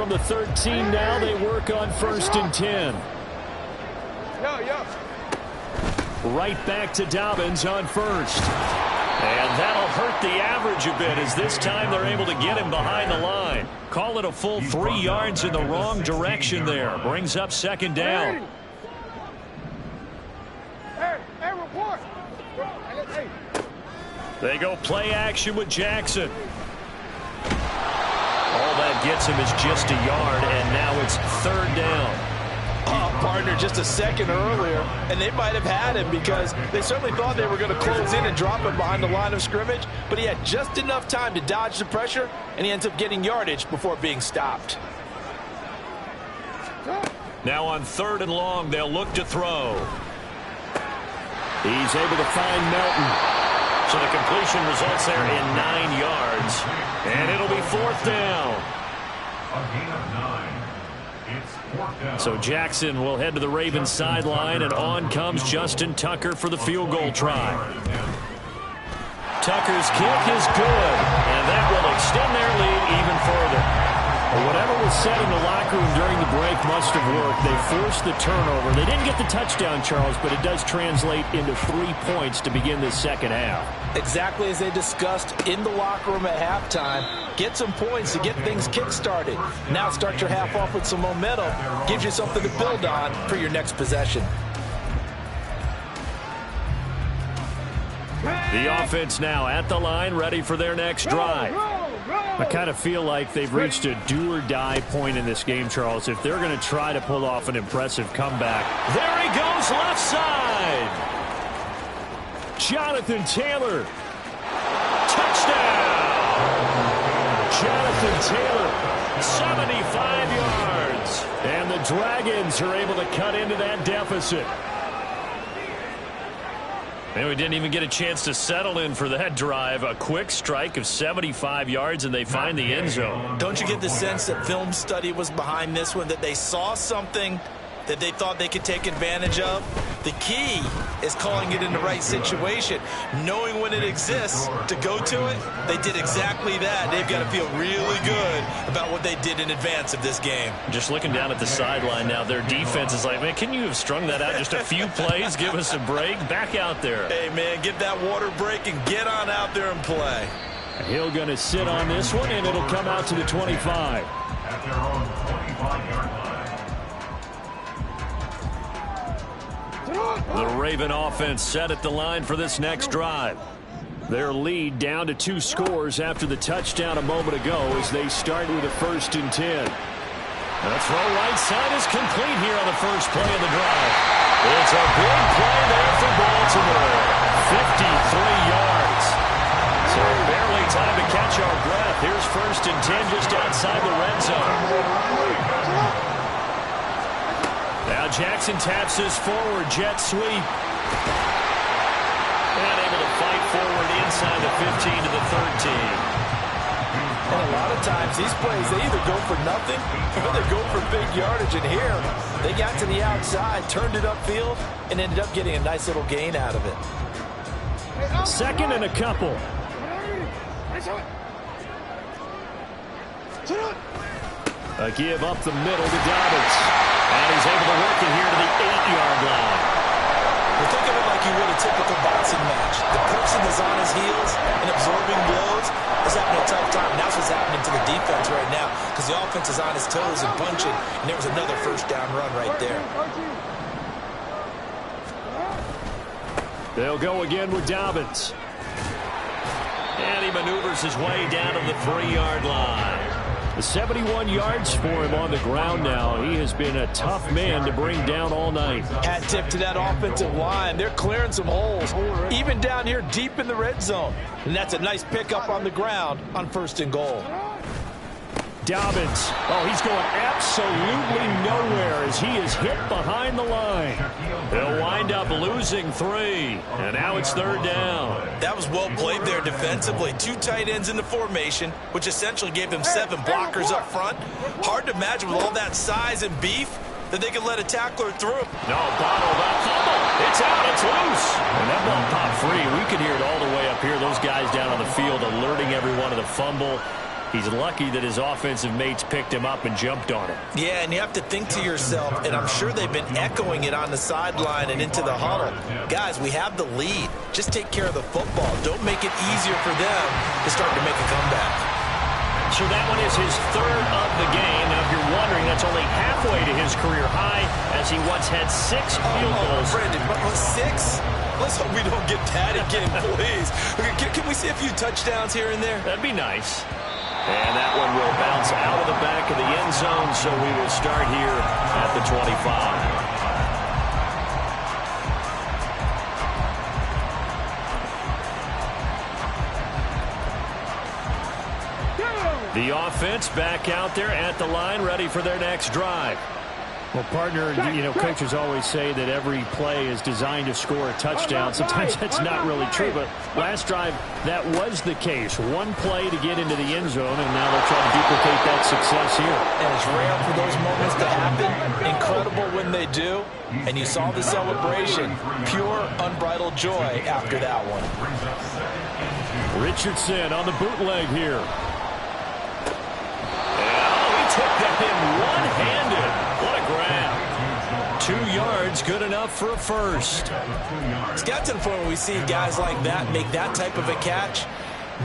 from the 13 now. They work on 1st and 10. Right back to Dobbins on 1st. And that'll hurt the average a bit as this time they're able to get him behind the line. Call it a full 3 yards in the wrong direction there. Brings up 2nd down. They go play action with Jackson. All that gets him is just a yard, and now it's 3rd down. Oh, partner, just a second earlier, and they might have had him because they certainly thought they were going to close in and drop him behind the line of scrimmage, but he had just enough time to dodge the pressure, and he ends up getting yardage before being stopped. Now on 3rd and long, they'll look to throw. He's able to find Melton. So the completion results there in 9 yards. And it'll be 4th down. A gain of 9. It's 4th down. So Jackson will head to the Ravens sideline, and on comes Justin Tucker for the field goal try. Tucker's kick is good, and that will extend their lead even further. Well, whatever was said in the locker room during the break must have worked. They forced the turnover. They didn't get the touchdown, Charles, but it does translate into 3 points to begin this second half. Exactly as they discussed in the locker room at halftime. Get some points to get things kick-started. Now start your half off with some momentum. Gives you something to build on for your next possession. The offense now at the line, ready for their next drive. I kind of feel like they've reached a do-or-die point in this game, Charles. If they're going to try to pull off an impressive comeback. There he goes, left side. Jonathan Taylor. Touchdown. Jonathan Taylor, 75 yards. And the Dragons are able to cut into that deficit. And we didn't even get a chance to settle in for that drive. A quick strike of 75 yards, and they find the end zone. Don't you get the sense that film study was behind this one, that they saw something that they thought they could take advantage of? The key is calling it in the right situation, knowing when it exists to go to it. They did exactly that. They've got to feel really good about what they did in advance of this game. Just looking down at the sideline now, their defense is like, man, can you have strung that out just a few plays? Give us a break. Back out there. Hey, man, get that water break and get on out there and play. Hill going to sit on this one, and it'll come out to the 25. At their own 25-yard line. The Raven offense set at the line for this next drive. Their lead down to 2 scores after the touchdown a moment ago as they start with a 1st and 10. The throw right side is complete here on the first play of the drive. It's a big play there for Baltimore. 53 yards. So barely time to catch our breath. Here's 1st and 10 just outside the red zone. Now Jackson taps this forward, jet sweep. And able to fight forward inside the 15 to the 13. And a lot of times these plays, they either go for nothing or they go for big yardage. And here, they got to the outside, turned it upfield, and ended up getting a nice little gain out of it. 2nd and a couple. A give up the middle to Dobbins. And he's able to work it here to the 8-yard line. Well, think of it like you would a typical boxing match. The person is on his heels and absorbing blows is having a tough time. And that's what's happening to the defense right now because the offense is on his toes and punching. And there was another 1st down run right there. They'll go again with Dobbins. And he maneuvers his way down to the 3-yard line. 71 yards for him on the ground now. He has been a tough man to bring down all night. Hat tip to that offensive line. They're clearing some holes, even down here deep in the red zone. And that's a nice pickup on the ground on 1st and goal. Dobbins. Oh, he's going absolutely nowhere as he is hit behind the line. They'll wind up losing 3. And now it's 3rd down. That was well played there defensively. 2 tight ends in the formation, which essentially gave them 7 blockers up front. Hard to imagine with all that size and beef that they could let a tackler through. No, bottled up. Fumble. It's out. It's loose. And that ball popped free. We could hear it all the way up here. Those guys down on the field alerting everyone of the fumble. He's lucky that his offensive mates picked him up and jumped on him. Yeah, and you have to think to yourself, and I'm sure they've been echoing it on the sideline and into the huddle. Guys, we have the lead. Just take care of the football. Don't make it easier for them to start to make a comeback. So that one is his third of the game. Now, if you're wondering, that's only halfway to his career high, as he once had 6 field goals. Brandon, but 6? Let's hope we don't get that again, please. Can we see a few touchdowns here and there? That'd be nice. And that one will bounce out of the back of the end zone, so we will start here at the 25. The offense back out there at the line, ready for their next drive. Well, partner, coaches always say that every play is designed to score a touchdown. Sometimes that's not really true, but last drive, that was the case. One play to get into the end zone, and now they'll try to duplicate that success here. And it's rare for those moments to happen. Incredible when they do. And you saw the celebration. Pure, unbridled joy after that one. Richardson on the bootleg here. Took that in one-handed. What a grab. 2 yards, good enough for a first. It's got to the point where we see guys like that make that type of a catch.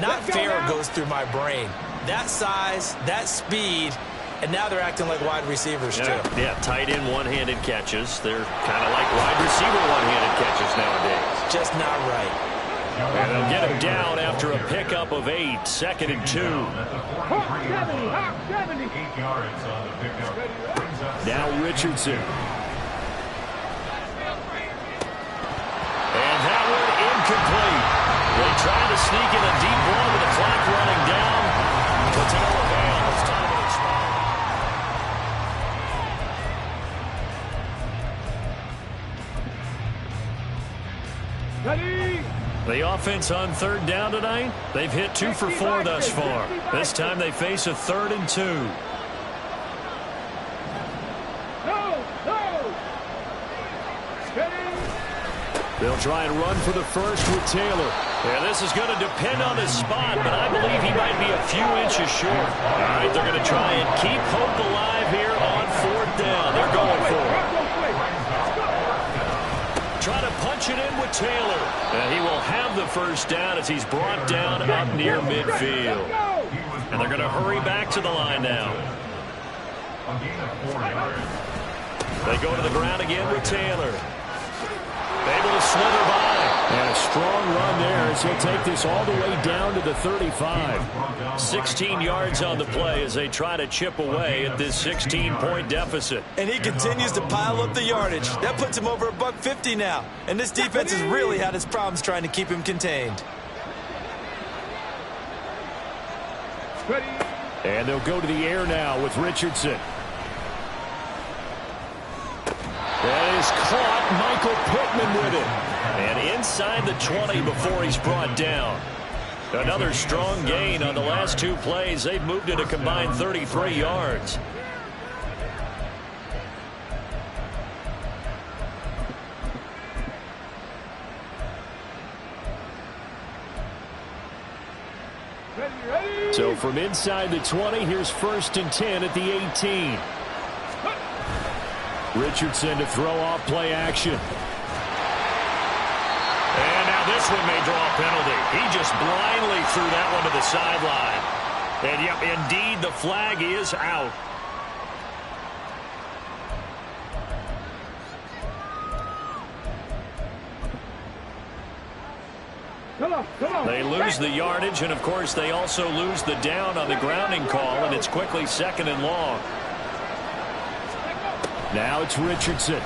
Not fair goes through my brain. That size, that speed, and now they're acting like wide receivers too. Yeah, tight end one-handed catches. They're kind of like wide receiver one-handed catches nowadays. Just not right. And they'll get him down after a pickup of 8, 2nd and 2. Now Richardson. And that one incomplete. They tried to sneak in a deep ball with the clock running down. But to no avail. It's time to expire. Ready? The offense on 3rd down tonight, they've hit 2 for 4 thus far. This time they face a 3rd and 2. They'll try and run for the first with Taylor. Yeah, this is going to depend on his spot, but I believe he might be a few inches short. All right, they're going to try and keep hope alive here on 4th down. They're going for it. Try to punch it in with Taylor. And he will have the first down as he's brought down up near midfield. And they're going to hurry back to the line now. They go to the ground again with Taylor. Able to slither by. And a strong run there as he'll take this all the way down to the 35. 16 yards on the play as they try to chip away at this 16-point deficit. And he continues to pile up the yardage. That puts him over $150 now. And this defense has really had its problems trying to keep him contained. And they'll go to the air now with Richardson. That is caught. Michael Pittman with it. And inside the 20 before he's brought down. Another strong gain on the last 2 plays. They've moved it a combined 33 yards. So from inside the 20, here's 1st and 10 at the 18. Richardson to throw off play action. And now this one may draw a penalty. He just blindly threw that one to the sideline. And yep, indeed, the flag is out. They lose the yardage, and of course they also lose the down on the grounding call, and it's quickly 2nd and long. Now it's Richardson.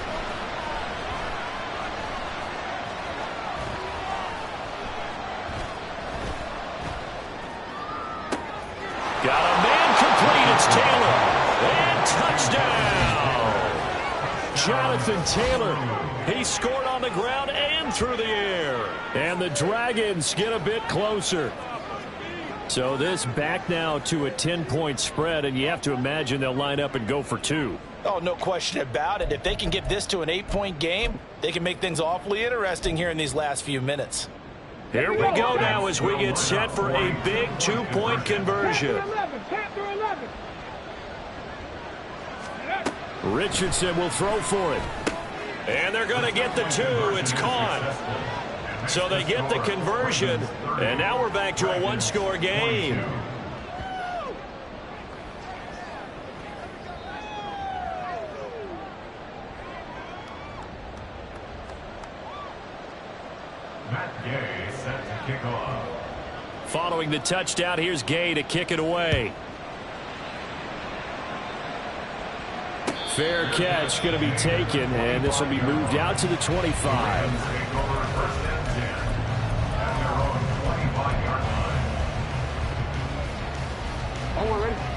Got a man complete. It's Taylor. And touchdown. Jonathan Taylor. He scored on the ground and through the air. And the Dragons get a bit closer. So this back now to a 10-point spread, and you have to imagine they'll line up and go for 2. Oh, no question about it. If they can get this to an 8-point game, they can make things awfully interesting here in these last few minutes. Here we go now as we get set for a big two-point conversion. Richardson will throw for it. And they're going to get the two. It's caught. So they get the conversion. And now we're back to a one-score game. Matt Gay set to kick off. Following the touchdown, here's Gay to kick it away. Fair catch going to be taken, and this will be moved out to the 25.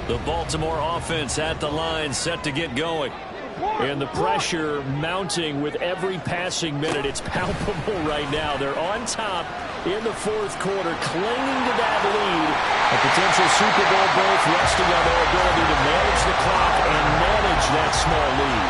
The Baltimore offense at the line, set to get going. And the pressure mounting with every passing minute. It's palpable right now. They're on top in the fourth quarter, clinging to that lead. A potential Super Bowl berth resting on their ability to manage the clock and manage that small lead.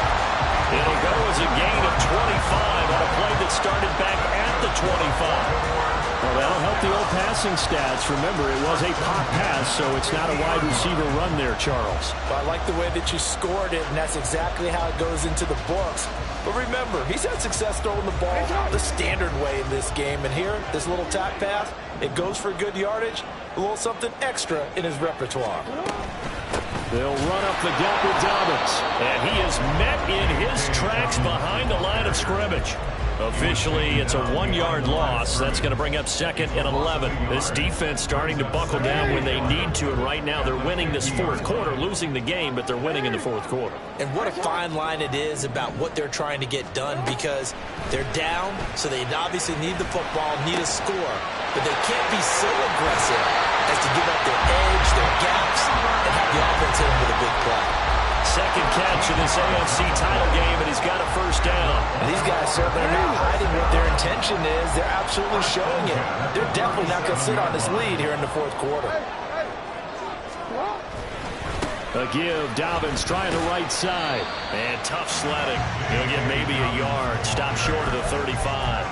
It'll go as a gain of 25 on a play that started back at the 25. Well, that'll help the old passing stats. Remember, it was a pop pass, so it's not a wide receiver run there, Charles. Well, I like the way that you scored it, and that's exactly how it goes into the books. But remember, he's had success throwing the ball the standard way in this game. And here, this little tap pass, it goes for good yardage, a little something extra in his repertoire. They'll run up the gut with Dobbins. And he is met in his tracks behind the line of scrimmage. Officially, it's a 1-yard loss. That's going to bring up 2nd and 11. This defense starting to buckle down when they need to, and right now they're winning this fourth quarter, losing the game, but they're winning in the fourth quarter. And what a fine line it is about what they're trying to get done, because they're down, so they obviously need the football, need a score, but they can't be so aggressive as to give up their edge, their gaps, and have the offense hit them with a big play. Second catch in this AFC title game, and he's got a first down. And these guys certainly are not hiding what their intention is. They're absolutely showing it. They're definitely not going to sit on this lead here in the fourth quarter. A give, Dobbins trying the right side. And tough sledding. He'll get maybe a yard. Stop short of the 35.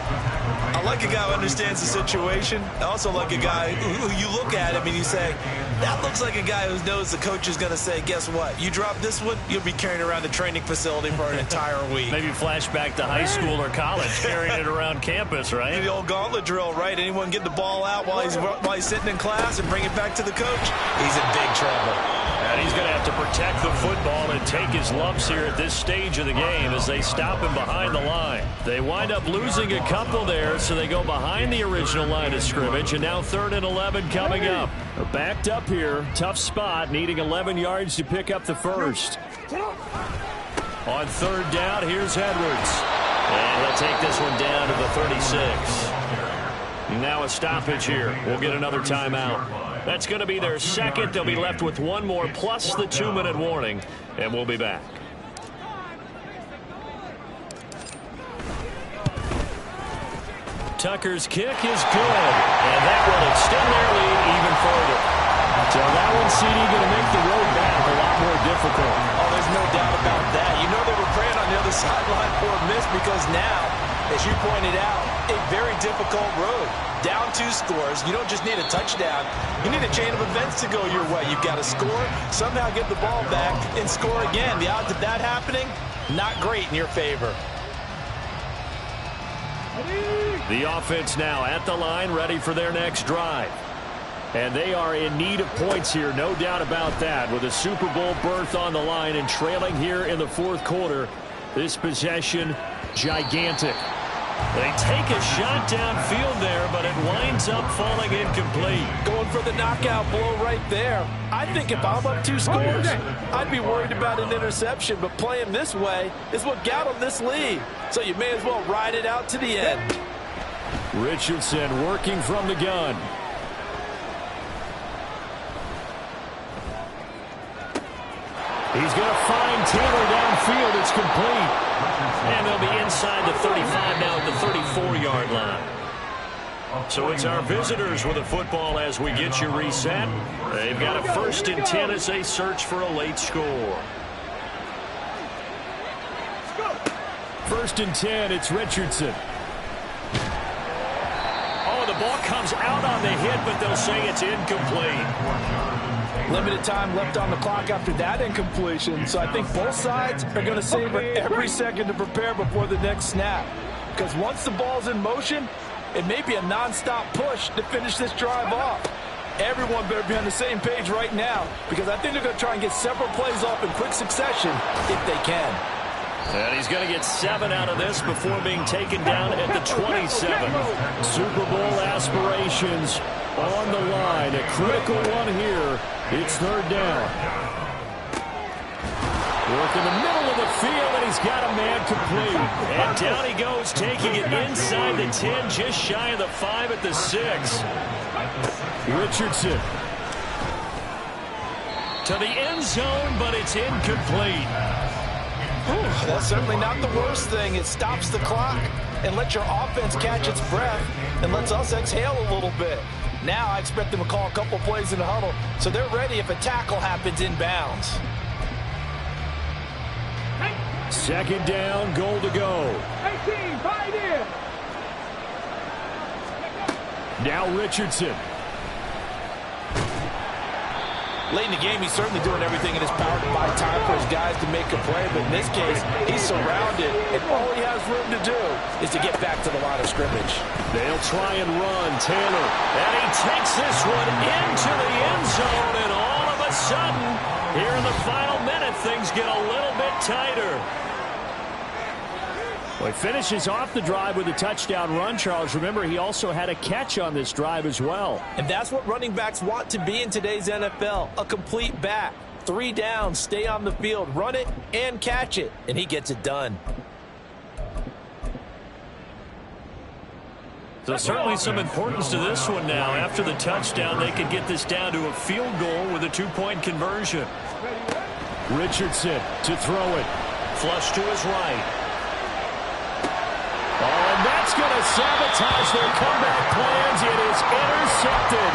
I like a guy who understands the situation. I also like a guy who you look at him and you say, that looks like a guy who knows the coach is going to say, guess what? You drop this one, you'll be carrying around the training facility for an entire week. Maybe flashback to high school or college, carrying it around campus, right? The old gauntlet drill, right? Anyone get the ball out while he's sitting in class and bring it back to the coach? He's in big trouble. And he's going to have to protect the football and take his lumps here at this stage of the game as they stop him behind the line. They wind up losing a couple there, so they go behind the original line of scrimmage, and now 3rd and 11 coming up. They're backed up here. Tough spot, needing 11 yards to pick up the first. On 3rd down, here's Edwards. And he'll take this one down to the 36. Now a stoppage here. We'll get another timeout. That's going to be their second. They'll be left with one more plus the 2-minute warning, and we'll be back. Tucker's kick is good, and that will extend their lead even further. So that one, CD, going to make the road back a lot more difficult. Oh, there's no doubt about that. You know they were praying on the other sideline for a miss, because now, as you pointed out, a very difficult road. Down 2 scores. You don't just need a touchdown. You need a chain of events to go your way. You've got to score, somehow get the ball back, and score again. The odds of that happening, not great in your favor. The offense now at the line, ready for their next drive. And they are in need of points here, no doubt about that. With a Super Bowl berth on the line and trailing here in the fourth quarter, this possession, gigantic. They take a shot downfield there, but it winds up falling incomplete. Going for the knockout blow right there. I think if I'm up 2 scores, I'd be worried about an interception, but playing this way is what got them this lead. So you may as well ride it out to the end. Richardson working from the gun. He's going to find Taylor downfield. It's complete. And they'll be inside the 35 now at the 34-yard line. So it's our visitors with the football as we get you reset. They've got a 1st and 10 as they search for a late score. 1st and 10, it's Richardson. Oh, the ball comes out on the hit, but they'll say it's incomplete. Limited time left on the clock after that incompletion, so I think both sides are going to savor every second to prepare before the next snap. Because once the ball's in motion, it may be a nonstop push to finish this drive off. Everyone better be on the same page right now, because I think they're going to try and get several plays off in quick succession if they can. And he's going to get 7 out of this before being taken down at the 27. Super Bowl aspirations on the line. A critical one here. It's 3rd down. Work in the middle of the field, and he's got a man complete. And down he goes, taking it inside the 10, just shy of the 5 at the 6. Richardson to the end zone, but it's incomplete. That's certainly not the worst thing. It stops the clock and lets your offense catch its breath and lets us exhale a little bit. Now I expect them to call a couple plays in the huddle, so they're ready if a tackle happens inbounds. 2nd down, goal to go. 18, 5 in. Now Richardson. Late in the game, he's certainly doing everything in his power to buy time for his guys to make a play, but in this case, he's surrounded, and all he has room to do is to get back to the line of scrimmage. They'll try and run, Taylor, and he takes this one into the end zone, and all of a sudden, here in the final minute, things get a little bit tighter. Well, he finishes off the drive with a touchdown run, Charles. Remember, he also had a catch on this drive as well. And that's what running backs want to be in today's NFL, a complete back. 3 downs, stay on the field, run it, and catch it, and he gets it done. So certainly some importance to this one now. After the touchdown, they could get this down to a field goal with a 2-point conversion. Richardson to throw it. Flush to his right. Oh, and that's going to sabotage their comeback plans. It is intercepted.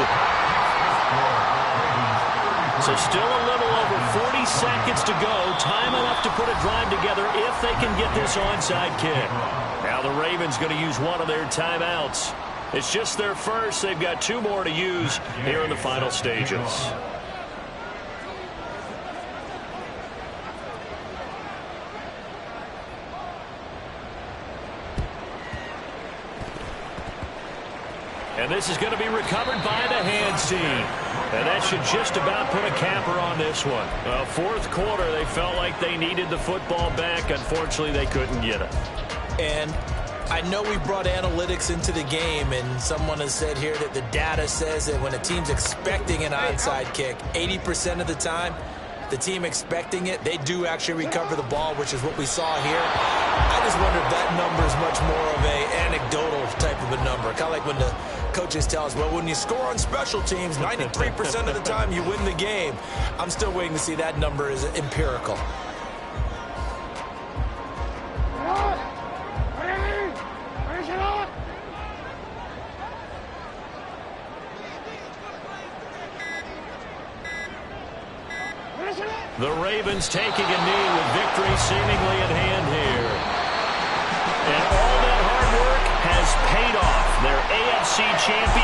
So still a little over 40 seconds to go. Time enough to put a drive together if they can get this onside kick. Now the Ravens going to use one of their timeouts. It's just their first. They've got 2 more to use here in the final stages. And this is going to be recovered by the hands team. And that should just about put a capper on this one. 4th quarter, they felt like they needed the football back. Unfortunately, they couldn't get it. And I know we brought analytics into the game, and someone has said here that the data says that when a team's expecting an onside kick, 80% of the time, the team expecting it, they do actually recover the ball, which is what we saw here. I just wonder if that number is much more of a anecdotal type of a number. Kind of like when the coaches tell us, well, when you score on special teams, 93% of the time you win the game. I'm still waiting to see that number is empirical. The Ravens taking a knee with victory seemingly at hand here. And all that hard work has paid off. Their AFC champion.